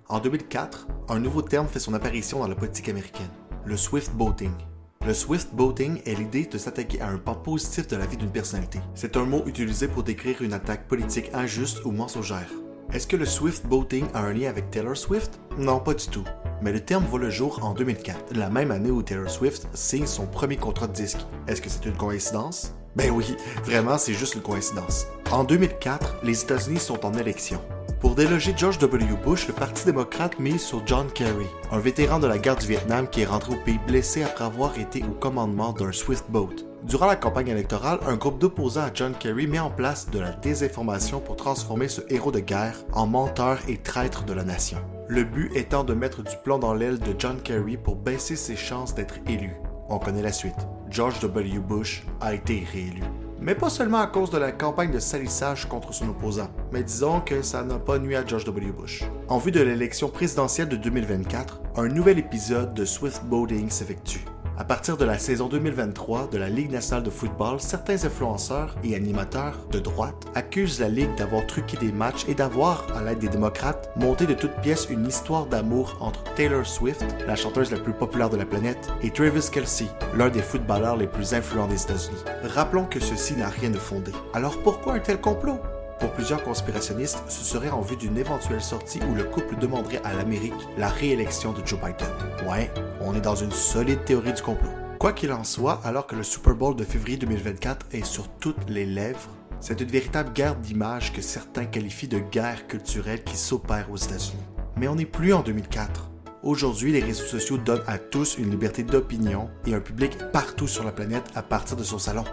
En 2004, un nouveau terme fait son apparition dans la politique américaine, le swift boating. Le swift boating est l'idée de s'attaquer à un pan positif de la vie d'une personnalité. C'est un mot utilisé pour décrire une attaque politique injuste ou mensongère. Est-ce que le swift boating a un lien avec Taylor Swift? Non, pas du tout. Mais le terme voit le jour en 2004, la même année où Taylor Swift signe son premier contrat de disque. Est-ce que c'est une coïncidence? Ben oui, vraiment, c'est juste une coïncidence. En 2004, les États-Unis sont en élection. Pour déloger George W. Bush, le Parti démocrate mise sur John Kerry, un vétéran de la guerre du Vietnam qui est rentré au pays blessé après avoir été au commandement d'un swift boat. Durant la campagne électorale, un groupe d'opposants à John Kerry met en place de la désinformation pour transformer ce héros de guerre en menteur et traître de la nation. Le but étant de mettre du plomb dans l'aile de John Kerry pour baisser ses chances d'être élu. On connaît la suite. George W. Bush a été réélu. Mais pas seulement à cause de la campagne de salissage contre son opposant, mais disons que ça n'a pas nui à George W. Bush. En vue de l'élection présidentielle de 2024, un nouvel épisode de Swift Boating s'effectue. À partir de la saison 2023 de la Ligue nationale de football, certains influenceurs et animateurs de droite accusent la Ligue d'avoir truqué des matchs et d'avoir, à l'aide des démocrates, monté de toutes pièces une histoire d'amour entre Taylor Swift, la chanteuse la plus populaire de la planète, et Travis Kelce, l'un des footballeurs les plus influents des États-Unis. Rappelons que ceci n'a rien de fondé. Alors pourquoi un tel complot? Pour plusieurs conspirationnistes, ce serait en vue d'une éventuelle sortie où le couple demanderait à l'Amérique la réélection de Joe Biden. Ouais, on est dans une solide théorie du complot. Quoi qu'il en soit, alors que le Super Bowl de février 2024 est sur toutes les lèvres, c'est une véritable guerre d'images que certains qualifient de guerre culturelle qui s'opère aux États-Unis. Mais on n'est plus en 2004. Aujourd'hui, les réseaux sociaux donnent à tous une liberté d'opinion et un public partout sur la planète à partir de son salon.